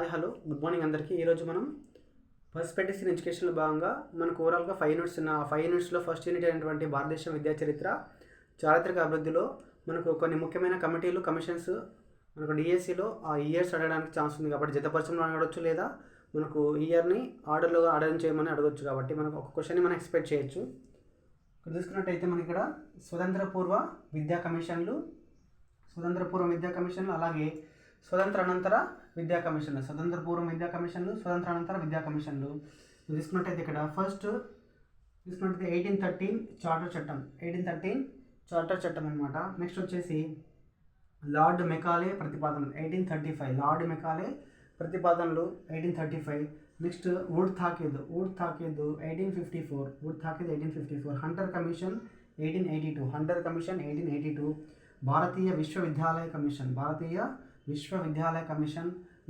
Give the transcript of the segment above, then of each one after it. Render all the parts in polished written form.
Hi hello good morning అందరికీ. ఈరోజు మనం పర్స్పెక్టివ్స్ ఇన్ ఎడ్యుకేషన్లో భాగంగా మనకు ఓవరాల్గా 5 యూనిట్స్ ఉన్న 5 యూనిట్స్లో ఫస్ట్ యూనిట్ అయినటువంటి భారతదేశం విద్యా చరిత్ర చారిత్రక అభివృద్ధిలో మనకు కొన్ని ముఖ్యమైన కమిటీలు కమిషన్స్ మనకు డిఎస్సిలో ఆ ఇయర్స్ అడగడానికి ఛాన్స్ ఉంది కాబట్టి జతపరచంలో అడగవచ్చు, లేదా మనకు ఇయర్ని ఆర్డర్లో ఆర్డర్ చేయమని అడగవచ్చు. కాబట్టి మనకు ఒక క్వశ్చన్ని మనం ఎక్స్పెక్ట్ చేయొచ్చు. ఇక్కడ చూసుకున్నట్టయితే మనకి ఇక్కడ స్వతంత్ర పూర్వ విద్యా కమిషన్లు, అలాగే స్వతంత్ర అనంతర విద్యా కమిషన్లు, స్వతంత్ర పూర్వ విద్యా కమిషన్లు, స్వతంత్ర అనంతర విద్యా కమిషన్లు తీసుకున్నట్టయితే ఇక్కడ ఫస్ట్ తీసుకున్నట్టయితే 1813 చార్టర్ చట్టం అనమాట. నెక్స్ట్ వచ్చేసి లార్డ్ మెకాలే ప్రతిపాదనలు 1835, లార్డ్ మెకాలే ప్రతిపాదనలు 1835. నెక్స్ట్ వుడ్ తాకీద్ 1854, హంటర్ కమిషన్ 1882, భారతీయ విశ్వవిద్యాలయ కమిషన్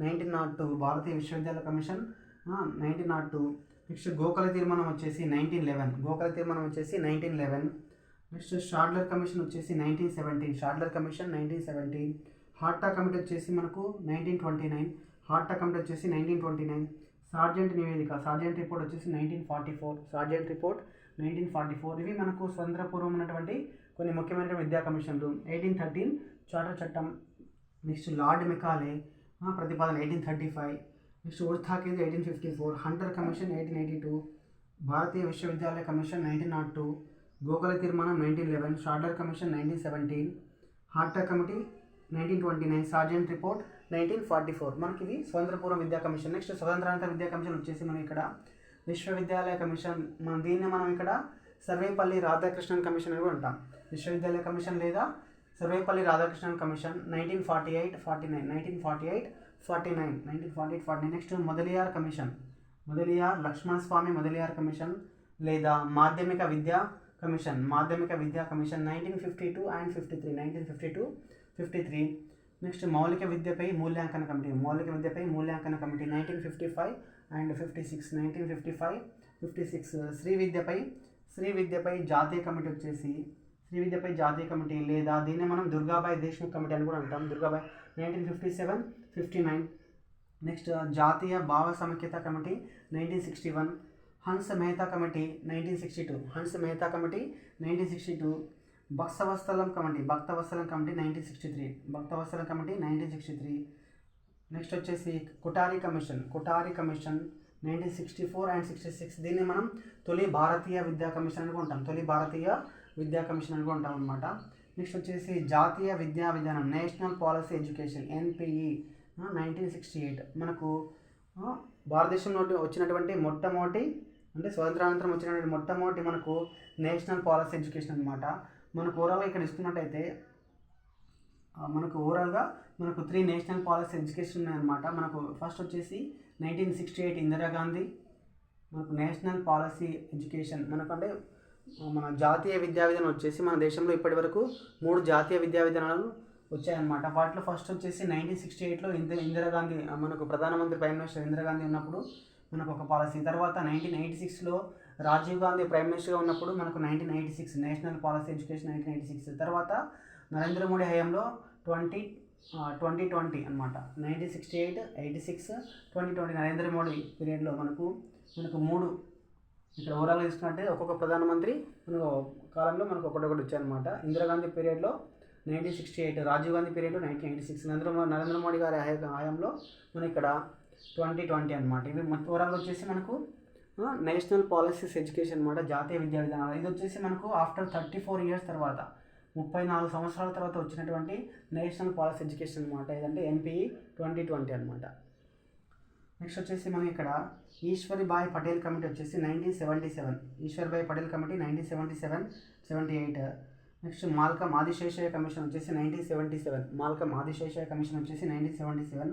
1902, భారతీయ విశ్వవిద్యాలయ కమిషన్ 1902. నెక్స్ట్ గోఖలే తీర్మానం వచ్చేసి 1911. నెక్స్ట్ షాడ్లర్ కమిషన్ వచ్చేసి 1917, హార్టా కమిటీ వచ్చేసి మనకు 1929, సార్జెంట్ నివేదిక రిపోర్ట్ వచ్చేసి 1944, ఇవి మనకు స్వతంత్ర పూర్వం ఉన్నటువంటి కొన్ని ముఖ్యమైన విద్యా కమిషన్లు. 1813 చార్టర్ చట్టం. నెక్స్ట్ లార్డ్ మెకాలే ప్రతిపాదన 1835. నెక్స్ట్ వుడ్ తాకీద్ 1854, హంటర్ కమిషన్ 1882, భారతీయ విశ్వవిద్యాలయ కమిషన్ 1902, గోఖలే తీర్మానం 1911, Sadler commission 1917, Hartog committee 1929, Sargent report 1944. మనకి ఇది స్వతంత్ర పూర్వ విద్యా కమిషన్. నెక్స్ట్ స్వతంత్రానంతర విద్యా కమిషన్ వచ్చేసి మనం ఇక్కడ విశ్వవిద్యాలయ కమిషన్, దీన్ని మనం ఇక్కడ సర్వేపల్లి రాధాకృష్ణన్ కమిషన్ అని కూడా అంటాం. విశ్వవిద్యాలయ కమిషన్ లేదా Sarvepalli Radhakrishnan commission 1948-49. Next Mudaliar Lakshmanaswami Mudaliar commission లేదా మాధ్యమిక విద్యా కమిషన్ 1952 and 53. నెక్స్ట్ మౌలిక విద్యపై మూల్యాంకన కమిటీ 1955 and 56. శ్రీ విద్యపై జాతీయ కమిటీ వచ్చేసి జాతీయ కమిటీ లేదా దీన్ని మనం దుర్గాబాయ్ దేశ్ముఖ్ కమిటీ అని కూడా అంటాం. దుర్గాబాయ్ 1957-59. నెక్స్ట్ జాతీయ భావ సమైక్యత committee 1961, Hansa Mehta committee 1962, Bhaktavatsalam committee 1963. Next వచ్చేసి కుటారి కమిషన్ 1964 and 66. దీన్ని మనం తొలి భారతీయ విద్యా కమిషన్ అనుకుంటాం అనమాట. నెక్స్ట్ వచ్చేసి జాతీయ విద్యా విధానం నేషనల్ పాలసీ ఎడ్యుకేషన్ NPE 1968. మనకు భారతదేశంలో వచ్చినటువంటి మొట్టమొదటి అంటే స్వతంత్రానంతరం వచ్చినటువంటి మొట్టమొదటి మనకు నేషనల్ పాలసీ ఎడ్యుకేషన్ అనమాట. మనకు ఓవరాల్గా ఇక్కడ ఇస్తున్నట్టయితే మనకు 3 నేషనల్ పాలసీ ఎడ్యుకేషన్ ఉన్నాయన్నమాట. మనకు ఫస్ట్ వచ్చేసి 1968 ఇందిరాగాంధీ మనకు నేషనల్ పాలసీ ఎడ్యుకేషన్. మనకంటే మన జాతీయ విద్యా విధానం వచ్చేసి మన దేశంలో ఇప్పటి వరకు 3 జాతీయ విద్యా విధానాలు వచ్చాయన్నమాట. వాటిలో ఫస్ట్ వచ్చేసి 1968లో ఇందిరాగాంధీ మనకు ప్రధానమంత్రి ప్రైమ్ మినిస్టర్ ఇందిరాగాంధీ ఉన్నప్పుడు మనకు ఒక పాలసీ. తర్వాత 1986లో రాజీవ్ గాంధీ ప్రైమ్ మినిస్టర్గా ఉన్నప్పుడు మనకు 1986 నేషనల్ పాలసీ ఎడ్యుకేషన్ 1986. తర్వాత నరేంద్ర మోడీ హయాంలో 2020 అనమాట. 1968, 86, 2020 నరేంద్ర మోడీ పీరియడ్లో మనకు 3 ఇక్కడ ఓవరాల్గా తీసుకున్నట్టే ఒక్కొక్క ప్రధానమంత్రి మనకు కాలంలో మనకు ఒకటొకటి వచ్చాయన్నమాట. ఇందిరాగాంధీ పీరియడ్లో 1968, రాజీవ్ గాంధీ పీరియడ్లో 1986, నరేంద్ర మోడీ గారి హయాంలో మన ఇక్కడ 2020 అనమాట. ఇవి ఓవరాల్గా వచ్చేసి మనకు నేషనల్ పాలసీస్ ఎడ్యుకేషన్ అనమాట, జాతీయ విద్యా విధానాలు. ఇది వచ్చేసి మనకు ఆఫ్టర్ 34 ఇయర్స్ తర్వాత 34 సంవత్సరాల తర్వాత వచ్చినటువంటి నేషనల్ పాలసీ ఎడ్యుకేషన్ అనమాట. ఇదంటే NPE 2020 అనమాట. నెక్స్ట్ వచ్చేసి మనం ఇక్కడ ఈశ్వరీబాయి పటేల్ కమిటీ వచ్చేసి 1977, Eshwari Bai Patel committee 1977-78. Next Malcolm Adiseshaiah commission వచ్చేసి 1977,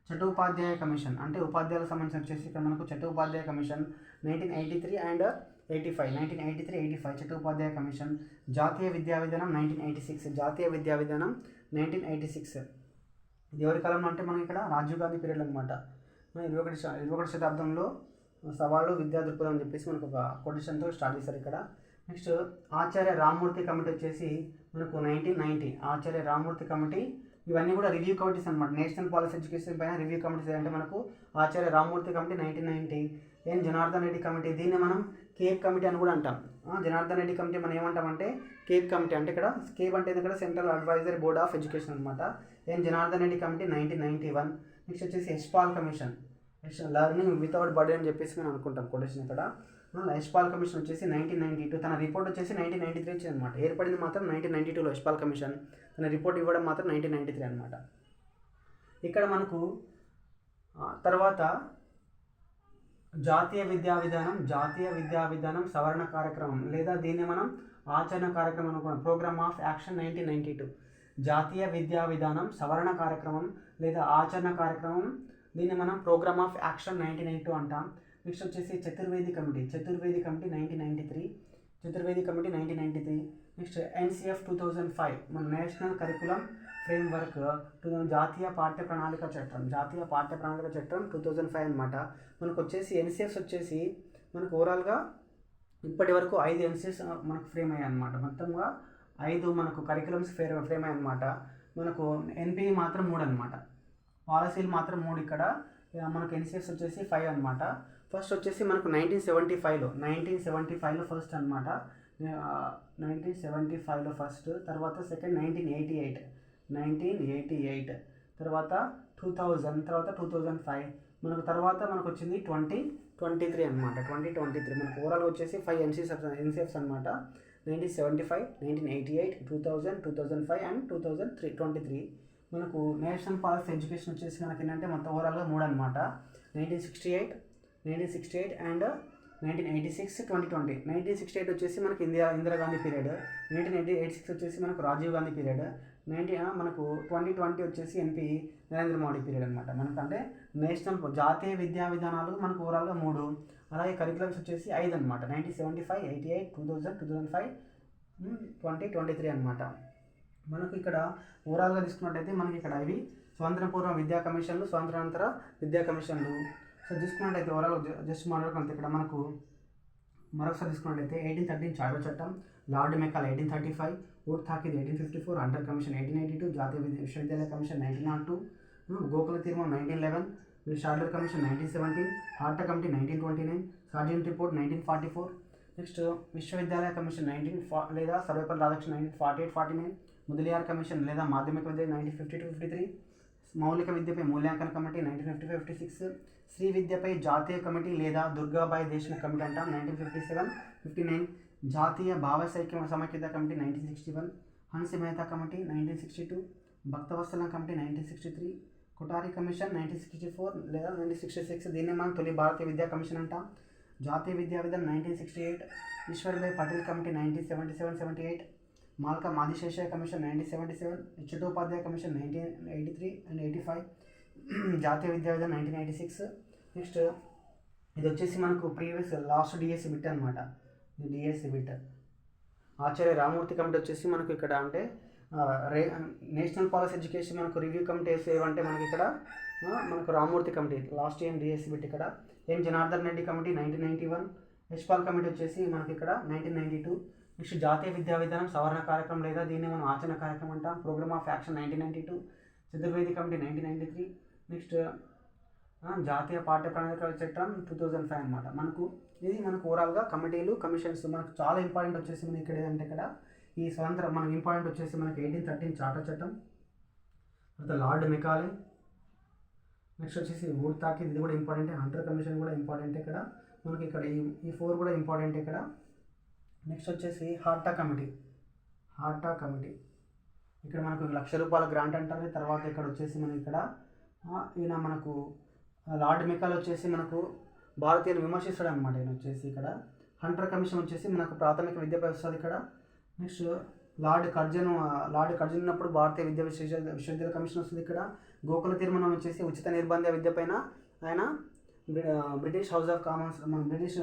చట్టోపాధ్యాయ కమిషన్ అంటే ఉపాధ్యాయులకు సంబంధించిన వచ్చేసి ఇక్కడ మనకు Chattopadhyay commission 1983 and 85, Chattopadhyay commission. జాతీయ విద్యా విధానం 1986, ఇది ఎవరి కాలంలో అంటే మనం ఇక్కడ రాజీవ్ గాంధీ పీరియడ్ అనమాట. 21వ శతాబ్దంలో సవాళ్ళు విద్యా దృక్పథం అని చెప్పేసి మనకు ఒక కొటేషన్తో స్టార్ట్ చేశారు ఇక్కడ. నెక్స్ట్ ఆచార్య రామ్మూర్తి కమిటీ వచ్చేసి మనకు 1990, ఆచార్య రామ్మూర్తి కమిటీ ఇవన్నీ కూడా రివ్యూ కమిటీస్ అనమాట. నేషనల్ పాలసీ ఎడ్యుకేషన్ పైన రివ్యూ కమిటీస్ అంటే మనకు ఆచార్య రామమూర్తి కమిటీ 1990, ఎన్ జనార్దన్ రెడ్డి కమిటీ, దీన్ని మనం కేప్ కమిటీ అని కూడా అంటాం. జనార్దన్ రెడ్డి కమిటీ మనం ఏమంటామంటే కేప్ కమిటీ, అంటే ఇక్కడ కేప్ అంటే ఇక్కడ central advisory board of education అనమాట. ఎన్ జనార్దన్ రెడ్డి కమిటీ 1991. నెక్స్ట్ వచ్చేసి Yashpal commission, learning without burden అని చెప్పేసి మనం అనుకుంటాం కొటేషన్ ఇక్కడ. యశ్పాల్ కమిషన్ వచ్చేసి 1992, తన రిపోర్ట్ వచ్చేసి 1993 ఇచ్చింది అనమాట. ఏర్పడింది మాత్రం 1992లో యశ్పాల్ కమిషన్, తన రిపోర్ట్ ఇవ్వడం మాత్రం 1993 అనమాట. ఇక్కడ మనకు తర్వాత జాతీయ విద్యా విధానం సవరణ కార్యక్రమం లేదా దీన్ని మనం ఆచరణ కార్యక్రమం అనుకున్నాం. Programme of action 1992. జాతీయ విద్యా విధానం సవరణ కార్యక్రమం లేదా ఆచరణ కార్యక్రమం, దీన్ని మనం ప్రోగ్రామ్ ఆఫ్ యాక్షన్ 1992 అంటాం. నెక్స్ట్ వచ్చేసి చతుర్వేది కమిటీ 1993. నెక్స్ట్ ఎన్సిఎఫ్ 2005, మన నేషనల్ కరికులం ఫ్రేమ్వర్క్, జాతీయ పాఠ్య ప్రణాళిక చట్టం 2005 అనమాట. మనకు వచ్చేసి ఎన్సిఎఫ్స్ వచ్చేసి మనకు ఓవరాల్గా ఇప్పటి వరకు 5 ఎన్సిఎఫ్స్ మనకు ఫ్రేమ్ అయ్యాయి అనమాట. మొత్తంగా 5 మనకు కరికులమ్స్ ఫ్రేమ్ అయ్యాయి అనమాట. మనకు ఎన్పిఈ మాత్రం 3 అనమాట, పాలసీలు మాత్రం 3. ఇక్కడ మనకు ఎన్సిఎఫ్స్ వచ్చేసి 5 అనమాట. ఫస్ట్ వచ్చేసి మనకు 1975లో ఫస్ట్ అనమాట. 1975లో ఫస్ట్, తర్వాత సెకండ్ 1988, తర్వాత 2000, తర్వాత 2005, మనకు వచ్చింది 2023 అనమాట. 2023 మనకు ఓవరాల్ వచ్చేసి 5 ఎన్సిఎఫ్స్ అనమాట. 1975, 1988, 2000, 2005 అండ్ 2023. మనకు నేషనల్ పాలసీ ఎడ్యుకేషన్ వచ్చేసి మనకి ఏంటంటే మొత్తం ఓవరాల్గా 3 అనమాట. 1968 అండ్ 1986, 2020. 1968 వచ్చేసి మనకి ఇందిరాగాంధీ పీరియడ్, 1986 వచ్చేసి మనకు రాజీవ్ గాంధీ పీరియడ్, మనకు 2020 వచ్చేసి ఎన్పిఈ నరేంద్ర మోడీ పీరియడ్ అనమాట. మనకంటే నేషనల్ జాతీయ విద్యా విధానాలు మనకు ఓవరాల్గా 3, అలాగే కరికులమ్స్ వచ్చేసి 5 అనమాట. 1975, 88, 2000, 2005, 2023 అనమాట. మనకు ఇక్కడ ఓవరాల్గా తీసుకున్నట్టయితే మనకి ఇక్కడ ఇవి స్వాతంత్రపూర్వ విద్యా కమిషన్లు, స్వాతంత్రానంతర విద్యా కమిషన్లు. సో తీసుకున్నట్టయితే ఓవరాల్ జస్ట్ మాట్లాడుకుంటే ఇక్కడ మనకు మరొకసారి తీసుకున్నట్టయితే 1813 చార్టర్ చట్టం, లార్డ్ మెకాల్ 1835, వుడ్ తాకిద్ 1854, హంటర్ కమిషన్ 1882, జాతీయ విశ్వవిద్యాలయ కమిషన్ 1902, గోకుల తీర్మానం 1911, షార్టర్ commission 1917, Hartog committee 1929, Sargent report 1944. Next విశ్వవిద్యాలయ కమిషన్ లేదా సర్వేపల్లి రాధాకృష్ణ 1948-49, ముదలియార్ కమిషన్ లేదా మాధ్యమిక విద్య 1952-53, మౌలిక విద్యపై మూల్యాంకన కమిటీ 1955-56, శ్రీ విద్యపై జాతీయ కమిటీ లేదా దుర్గాబాయి దేశ్ముఖ్ కమిటీ అంటాం 1957-59, జాతీయ భావ సమైక్యత committee 1961, Hansi Mehta committee 1962, Bhaktavatsalam committee 1963, Kothari commission 1964 లేదా 1966, దీన్ని మనం తొలి భారతీయ విద్యా కమిషన్ అంటాం. జాతీయ విద్యా విధానం 1968, Ishwarbhai Patel committee 1977-78, Malcolm Adiseshaiah commission 1977, Chattopadhyay commission 1983 and 85, జాతీయ విద్యా విధానం 1996. నెక్స్ట్ ఇది వచ్చేసి మనకు ప్రీవియస్ లాస్ట్ డిఎస్సి బిట్ అనమాట. ఇది డిఎస్సి బిట్. ఆచార్య రామమూర్తి కమిటీ వచ్చేసి మనకు ఇక్కడ అంటే నేషనల్ పాలసీ ఎడ్యుకేషన్ మనకు రివ్యూ కమిటీస్ ఏవంటే మనకి ఇక్కడ మనకు Ramamurthy committee last year DSC bit. ఇక్కడ ఎన్ జనార్దన్ రెడ్డి కమిటీ 1991, యశ్పాల్ కమిటీ వచ్చేసి మనకి ఇక్కడ 1992. నెక్స్ట్ జాతీయ విద్యా విధానం సవరణ కార్యక్రమం లేదా దీన్ని మనం ఆచరణ కార్యక్రమం అంటాం. Programme of action 1992, Chaturvedi committee 1993. Next జాతీయ పాఠ్య ప్రణాళిక చట్టం 2005 అనమాట. మనకు ఓవరాల్గా కమిటీలు కమిషన్స్ మనకు చాలా ఇంపార్టెంట్ వచ్చేసి మనకి ఇక్కడ ఏదంటే ఇక్కడ ఈ స్వతంత్ర మనకి ఇంపార్టెంట్ వచ్చేసి మనకి 1813 చార్టర్ చట్టం, తర్వాత లార్డ్ మెకాలే, నెక్స్ట్ వచ్చేసి వుడ్ తాకిద్, ఇది కూడా ఇంపార్టెంట్. హంటర్ కమిషన్ కూడా ఇంపార్టెంట్ ఇక్కడ మనకి ఇక్కడ ఈ 4 కూడా ఇంపార్టెంట్ ఇక్కడ. నెక్స్ట్ వచ్చేసి హార్టా కమిటీ ఇక్కడ మనకు ₹1,00,000 గ్రాంట్ అంటారు. తర్వాత ఇక్కడ వచ్చేసి మనకి ఇక్కడ ఈయన మనకు లార్డ్ మెకాల్ వచ్చేసి మనకు భారతీయులు విమర్శిస్తాడు అనమాట. ఈయన వచ్చేసి ఇక్కడ హంటర్ కమిషన్ వచ్చేసి మనకు ప్రాథమిక విద్యపై వస్తుంది ఇక్కడ. నెక్స్ట్ లార్డ్ కర్జన్ ఉన్నప్పుడు భారతీయ విశ్వవిద్యాలయ కమిషన్ వస్తుంది ఇక్కడ. గోకుల తీర్మానం వచ్చేసి ఉచిత నిర్బంధ విద్య పైన ఆయన బ్రిటిష్ హౌస్ ఆఫ్ కామన్స్ మన బ్రిటిష్